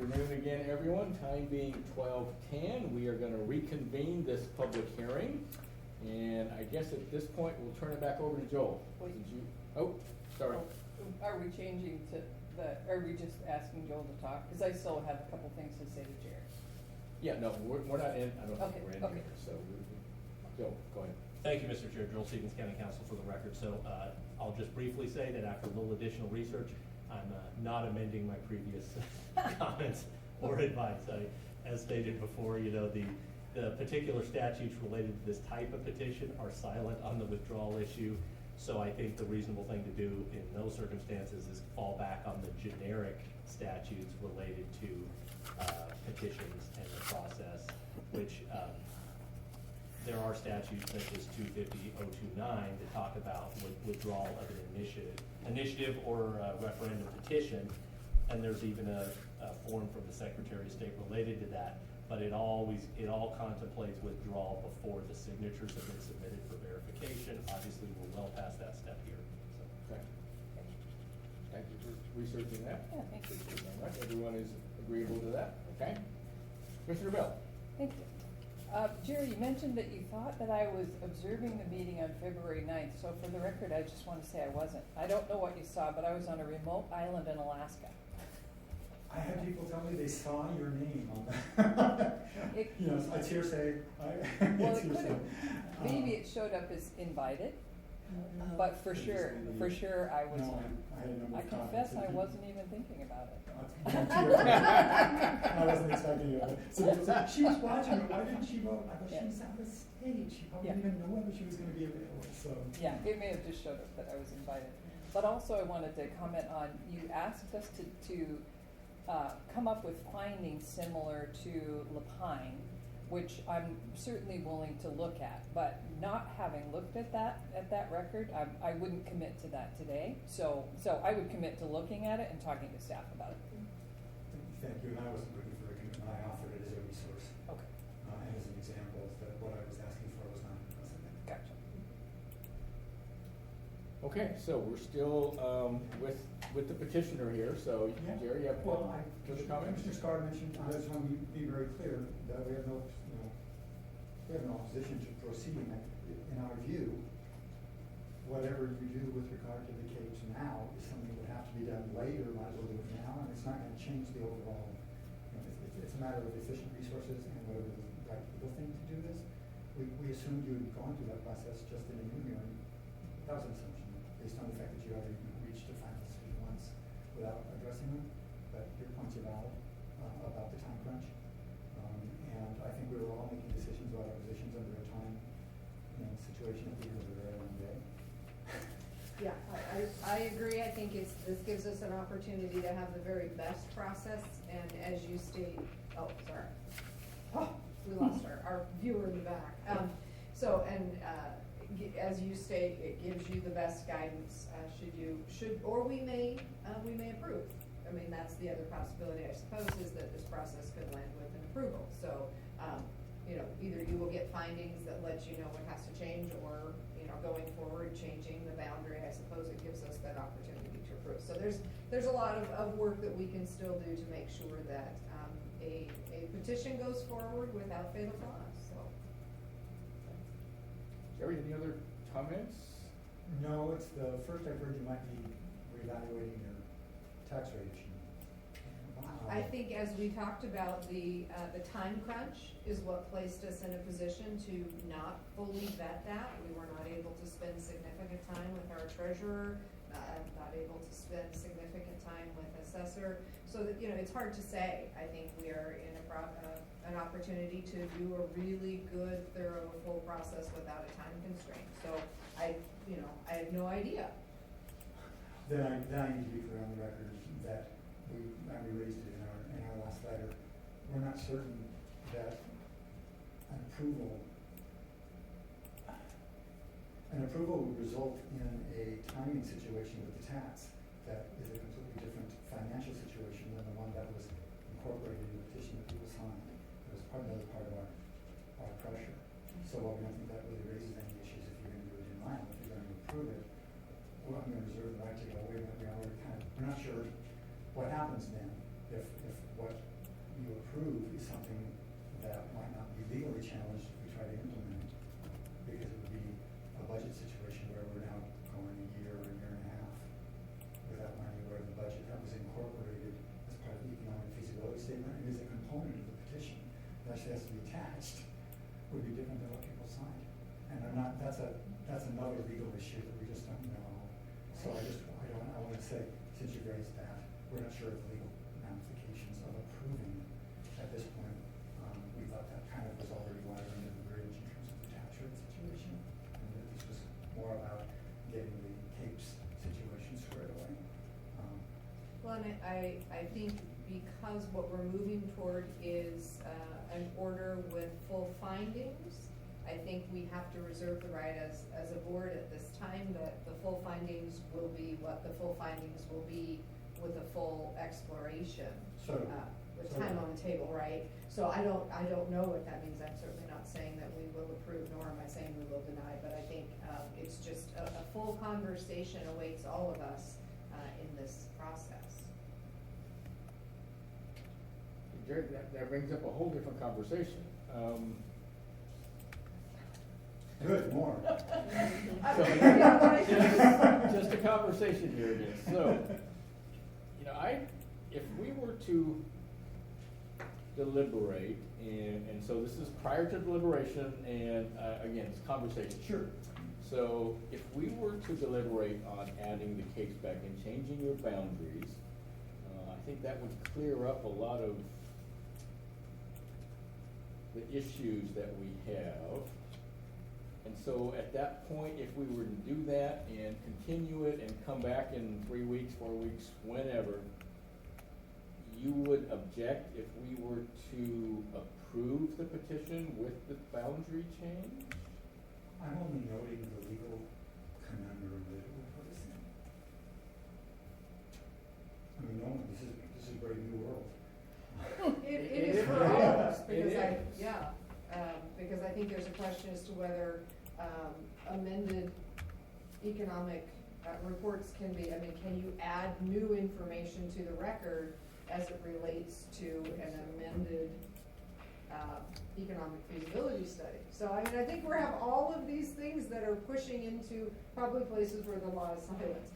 afternoon again, everyone. Time being 12:10, we are going to reconvene this public hearing. And I guess at this point, we'll turn it back over to Joel. Wait. Did you, oh, sorry. Are we changing to are we just asking Joel to talk? Because I still have a couple things to say to Jerry. Yeah, no, we're not in, I don't think Okay, we're in okay. here, so, Joel, go ahead. Thank you, Mr. Chair. Joel Stevens, County Council, for the record. So I'll just briefly say that after a little additional research, I'm not amending my previous comments or advice. As stated before, you know, the particular statutes related to this type of petition are silent on the withdrawal issue. So I think the reasonable thing to do in those circumstances is fall back on the generic statutes related to petitions and the process, which there are statutes such as 250-029 that talk about withdrawal of an initiative or referendum petition, and there's even a form from the Secretary of State related to that. But it all contemplates withdrawal before the signatures have been submitted for verification. Obviously, we're well past that step here. So. Okay. Thank you for researching that. Yeah, thank you. All right, everyone is agreeable to that, okay? Commissioner Bell? Thank you. Jerry, you mentioned that you thought that I was observing the meeting on February 9th. So for the record, I just want to say I wasn't. I don't know what you saw, but I was on a remote island in Alaska. I had people tell me they saw your name on that. You know, it's hearsay. Well, It's it could hearsay. have, maybe it showed up as invited, but for sure I was. No, I had a number I of confess comments. I wasn't even thinking about it. I wasn't expecting it. So people said, she was watching it, why didn't she vote? I go, Yeah. she was on the stage, she probably Yeah. didn't even know whether she was gonna be available, so. Yeah, it may have just showed up that I was invited. But also I wanted to comment on, you asked us to come up with findings similar to Lapine, which I'm certainly willing to look at, but not having looked at that record, I wouldn't commit to that today. So I would commit to looking at it and talking to staff about it. Thank you, and I wasn't looking for a commitment, I offered it as a resource, Okay, and as an example, that what I was asking for was not impressive. gotcha. Okay, so we're still with the petitioner here, so Yeah. Jerry, you have Well, further comments? Mr. Scar mentioned, I just want to be very clear that we have no, we have no opposition to proceeding. In our view, whatever you do with regard to the cage now is something that would have to be done later, might as well do it now, and it's not going to change the overall, it's a matter of efficient resources and whether the right legal thing to do this. We assumed you had gone through that process just in a new hearing. That was an assumption, based on the fact that you already reached a final decision once without addressing them, but your points are valid about the time crunch. And I think we were all making decisions about our positions under a time situation at the end of the very long day. Yeah, I agree. I think this gives us an opportunity to have the very best process, and as you state, oh, sorry. Oh, we lost our viewer in the back. As you state, it gives you the best guidance, or we may approve. I mean, that's the other possibility, I suppose, is that this process could land with an approval. So, either you will get findings that let you know what has to change, or, going forward, changing the boundary, I suppose it gives us that opportunity to approve. So there's a lot of work that we can still do to make sure that a petition goes forward without fatal flaws, so. Jerry, any other comments? No, it's the first I've heard you might be reevaluating your tax rate issue. I think as we talked about, the time crunch is what placed us in a position to not fully vet that. We were not able to spend significant time with our treasurer, not able to spend significant time with assessor. So that, it's hard to say. I think we are in an opportunity to do a really good, thorough, full process without a time constraint. So I have no idea. Then I need to be clear on the record that we raised it in our last letter. We're not certain that an approval would result in a timing situation with the tax that is a completely different financial situation than the one that was incorporated in the petition that people signed. It was another part of our pressure. So while we don't think that really raises any issues if you're going to do it in line, if you're going to approve it, well, I'm going to reserve the right to go, wait a minute, we're not sure what happens then if what something that might not be legally challenged if we try to implement it. Because it would be a budget situation where we're now going a year or a year and a half without money, where the budget that was incorporated as part of the economic feasibility statement and is a component of the petition that actually has to be attached, would be different than what people signed. And I'm not, that's another legal issue that we just don't know. So I wanna say, since you raised that, we're not sure of the legal ramifications of approving at this point. We thought that kind of was already wired under the bridge in terms of the tax rate situation. And that this was more about getting the Capes situation squared away. Well, and I think because what we're moving toward is an order with full findings, I think we have to reserve the right as a board at this time that the full findings will be what the full findings will be with a full exploration. So- With so- time on the table, right? So I don't know what that means. I'm certainly not saying that we will approve, nor am I saying we will deny, but I think it's just a full conversation awaits all of us in this process. Jerry, that brings up a whole different conversation. Good, more. So, just a conversation here again. So, if we were to deliberate, and so this is prior to deliberation, and again, it's conversation. Sure. So, if we were to deliberate on adding the Capes back and changing your boundaries, I think that would clear up a lot of the issues that we have. And so at that point, if we were to do that and continue it and come back in 3 weeks, 4 weeks, whenever, you would object if we were to approve the petition with the boundary change? I'm only noting the legal conundrum that it would put us in. I mean, no, this is a brave new world. It It is is. for all of us, It because is. because I think there's a question as to whether amended economic reports can be, can you add new information to the record as it relates to an amended economic feasibility study? So, I think we have all of these things that are pushing into probably places where the law is silent.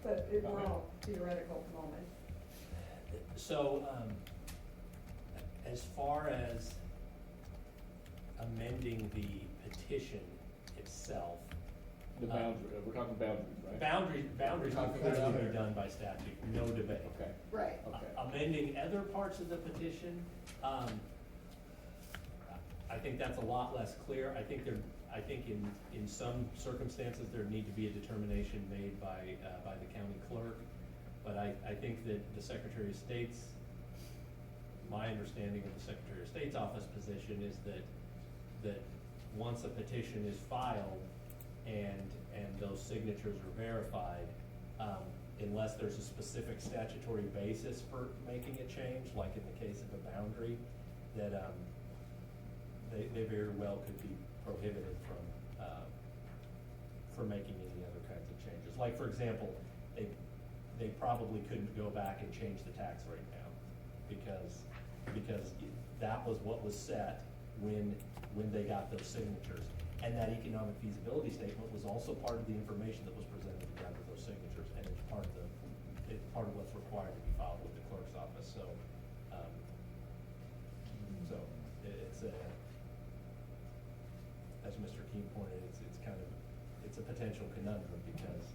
But we're all theoretical at the moment. So, as far as amending the petition itself, The boundary, we're talking boundaries, right? boundaries Talking would clearly about- be done by statute, no debate. Okay, Right. okay. Amending other parts of the petition, I think that's a lot less clear. I think in some circumstances, there need to be a determination made by the county clerk. But I think that the Secretary of State's, my understanding of the Secretary of State's office position is that once a petition is filed and those signatures are verified, unless there's a specific statutory basis for making a change, like in the case of a boundary, that they very well could be prohibited from making any other kinds of changes. Like, for example, they probably couldn't go back and change the tax rate now because that was what was set when they got those signatures. And that economic feasibility statement was also part of the information that was presented to gather those signatures, and it's part of what's required to be filed with the clerk's office. So, as Mr. Keene pointed, it's a potential conundrum because.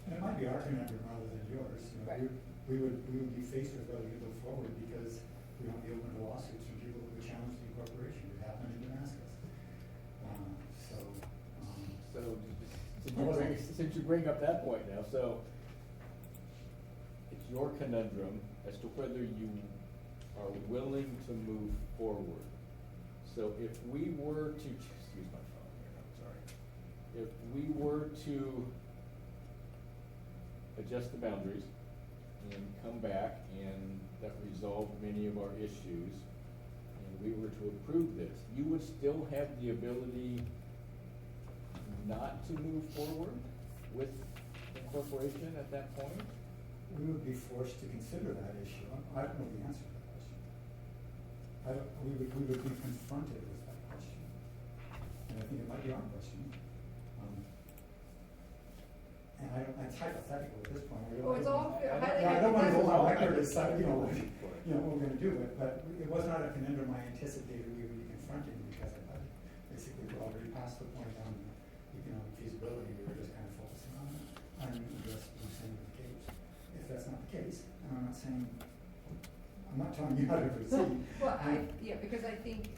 And it might be our conundrum rather than yours. Right. We would be faced with whether we go forward because we don't be open to lawsuits from people who would challenge the incorporation. It happened in Damascus. So, since you bring up that point now, so it's your conundrum as to whether you are willing to move forward. So if we were to, excuse my phone here, I'm sorry. If we were to adjust the boundaries and come back and that resolved many of our issues, and we were to approve this, you would still have the ability not to move forward with incorporation at that point? we would be forced to consider that issue. I don't know the answer to that question. We would be confronted with that question. And I think it might be our question. And it's hypothetical at this point. Well, it's all highly I don't want to hold hypothetical. on record as, what we're gonna do, but it was not a conundrum I anticipated we would be confronting, because I thought basically we're already past the point on economic feasibility. We were just kind of focusing on just saying the case. If that's not the case, and I'm not telling you how to proceed. Well, because I think,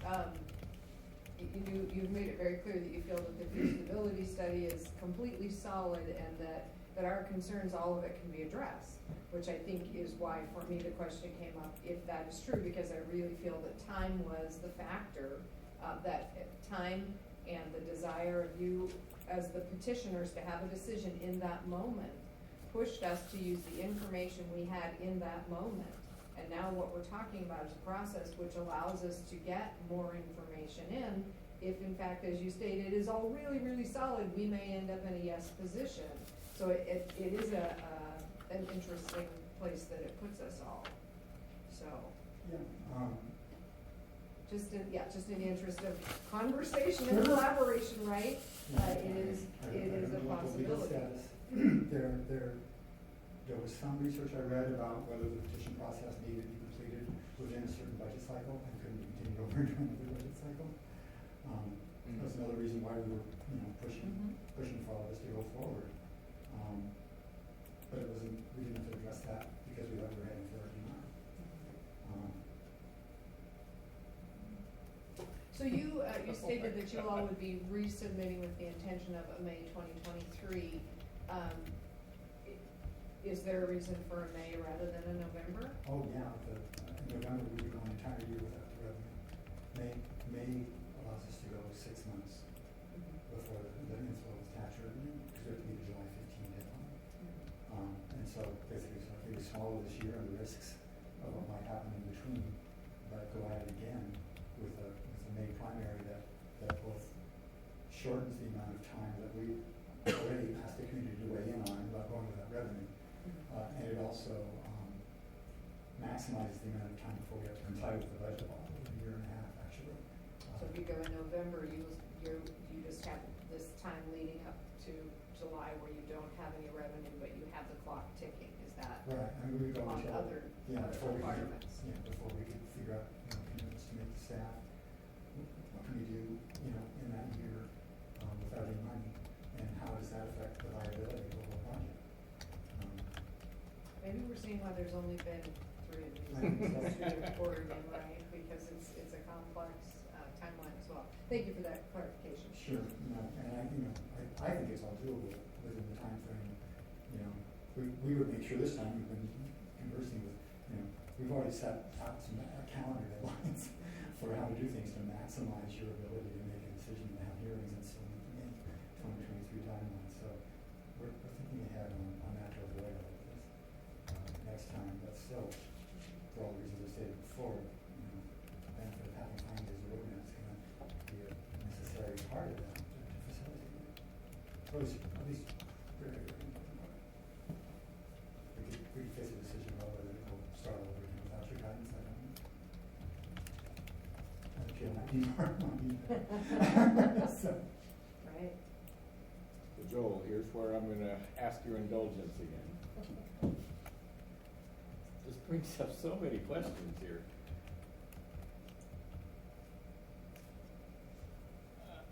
you've made it very clear that you feel that the feasibility study is completely solid and that our concerns, all of it can be addressed, which I think is why, for me, the question came up, if that is true, because I really feel that time was the factor, that time and the desire of you as the petitioners to have a decision in that moment pushed us to use the information we had in that moment. And now what we're talking about is a process which allows us to get more information in. If in fact, as you stated, is all really, really solid, we may end up in a yes position. So it is an interesting place that it puts us all. So, Yeah. just in the interest of conversation and collaboration, right? It is a possibility. There was some research I read about whether the petition process needed to be completed within a certain budget cycle and couldn't be continued over into another budget cycle. That's another reason why we were, pushing for all this to go forward. But we didn't have to address that because we thought we were heading for it. So you stated that you all would be resubmitting with the intention of a May 2023. Is there a reason for a May rather than a November? Oh, yeah, in November we would go an entire year without the revenue. May allows us to go 6 months before the inflow is tax revenue, because we have to meet the July 15 deadline. And so basically, so if we swallow this year and the risks of what might happen in between, but go at it again with a May primary that both shortens the amount of time that we already asked the community to weigh in on about going without revenue. And it also maximizes the amount of time before we have to comply with the budget law, a year and a half actually. So if you go in November, you just have this time leading up to July where you don't have any revenue, but you have the clock ticking. Is that Right, and we would go on until, other before we can, requirements? before we can figure out, commitments to make the staff. What can we do, in that year, without any money, and how does that affect the viability of the whole project? Maybe we're seeing why there's only been 3 of these I think so. to Oregon, right? Because it's a complex timeline as well. Thank you for that clarification. Sure, and I think it's all doable within the time frame. We would make sure this time we've been conversing with, we've already set out some calendar deadlines for how to do things to maximize your ability to make a decision and have hearings and still meet the May 2023 timeline. So we're thinking ahead on that to avoid all of this next time. But still, for all the reasons I stated before, the benefit of having 5 days of roadmap is going to be a necessary part of that to facilitate it. Or at least very, very important part. We could face a decision about whether to go start all over again without your guidance. I don't know. I feel that anymore. So. Right. So Joel, here's where I'm gonna ask your indulgence again. This brings up so many questions here.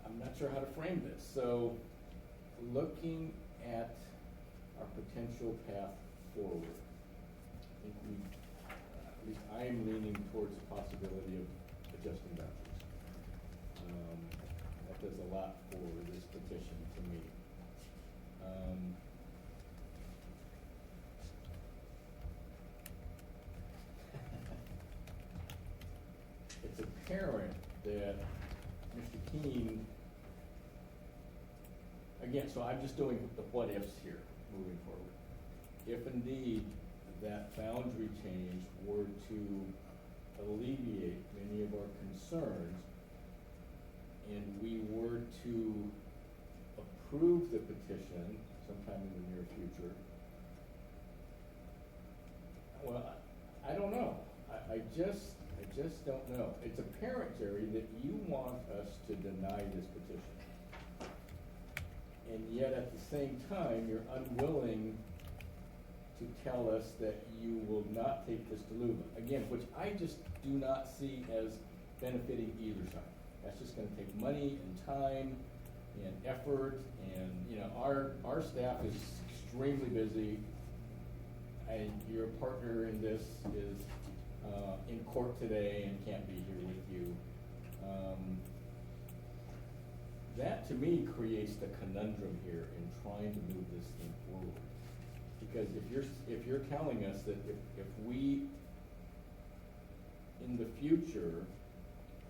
I'm not sure how to frame this. So, looking at our potential path forward, I think at least I am leaning towards the possibility of adjusting boundaries. That does a lot for this petition to me. It's apparent that Mr. Keene, again, so I'm just doing the what ifs here moving forward. If indeed that boundary change were to alleviate many of our concerns, and we were to approve the petition sometime in the near future, Well, I don't know. I just don't know. It's apparent, Jerry, that you want us to deny this petition. And yet at the same time, you're unwilling to tell us that you will not take this to Louisville. Again, which I just do not see as benefiting either side. That's just gonna take money and time and effort, and, you know, our staff is extremely busy. And your partner in this is, in court today and can't be here with you. That to me creates the conundrum here in trying to move this thing forward. Because if you're telling us that if we, in the future,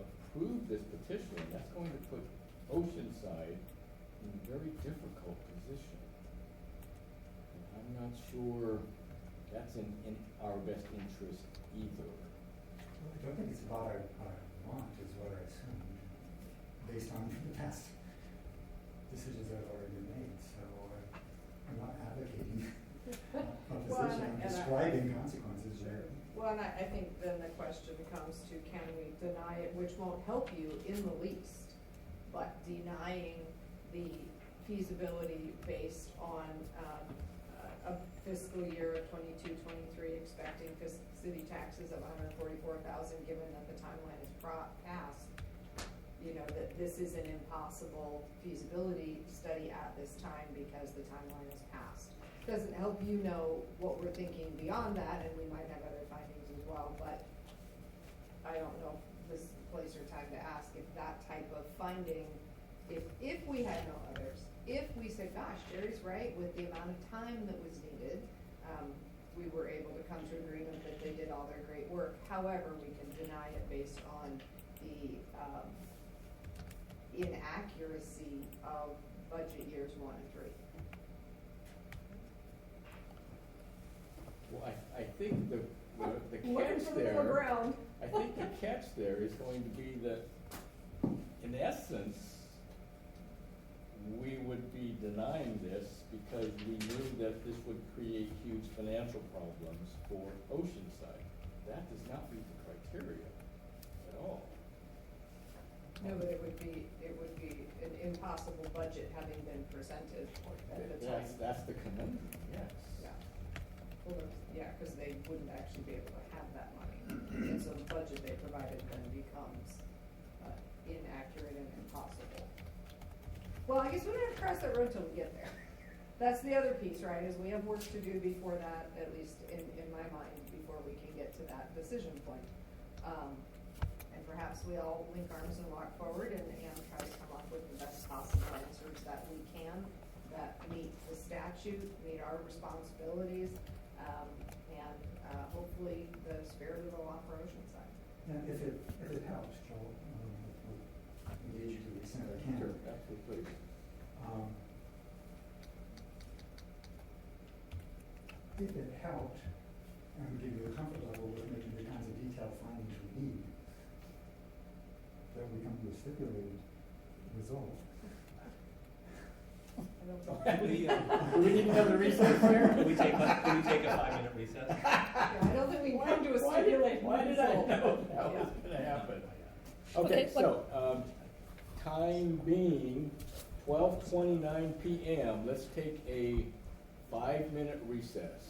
approve this petition, that's going to put Oceanside in a very difficult position. And I'm not sure that's in our best interest either. Well, I don't think it's about what I want, is what I assume, based on the past decisions that have already been made, so I'm not advocating a Well, position, I'm and I- describing consequences. Well, and I think then the question comes to, can we deny it, which won't help you in the least, but denying the feasibility based on, a fiscal year of 22-23, expecting city taxes of $144,000, given that the timeline is passed, you know, that this is an impossible feasibility study at this time because the timeline is passed. Doesn't help you know what we're thinking beyond that, and we might have other findings as well, but I don't know if this is the place or time to ask if that type of finding, if we had no others, if we said, gosh, Jerry's right, with the amount of time that was needed, we were able to come to agreement that they did all their great work. However, we can deny it based on the inaccuracy of budget years 1 and 3. Well, I think the Looking catch for the middle there, ground. I think the catch there is going to be that, in essence, we would be denying this because we knew that this would create huge financial problems for Oceanside. That does not meet the criteria at all. No, but it would be an impossible budget having been presented at the time. That's the conundrum, yes. Yeah. Well, yeah, because they wouldn't actually be able to have that money. And so the budget they provided then becomes inaccurate and impossible. Well, I guess we don't have to cross that road till we get there. That's the other piece, right, is we have work to do before that, at least in my mind, before we can get to that decision point. And perhaps we all link arms and walk forward and try to come up with the best possible answers that we can, that meet the statute, meet our responsibilities, and hopefully the spirit of the law for Oceanside. And if it helps, Joel, I'll engage you to the extent I can. Sure, absolutely. If it helped, and would give you a comfort level with making the kinds of detailed findings we need, then we come to a stipulated result. Do we need another recess here? Can we take a 5-minute recess? Yeah, I don't think we can come to a stipulated Why did I result. know that was Yeah. gonna happen? Okay, Okay, so, time being 12:29 PM, let's take a 5-minute recess.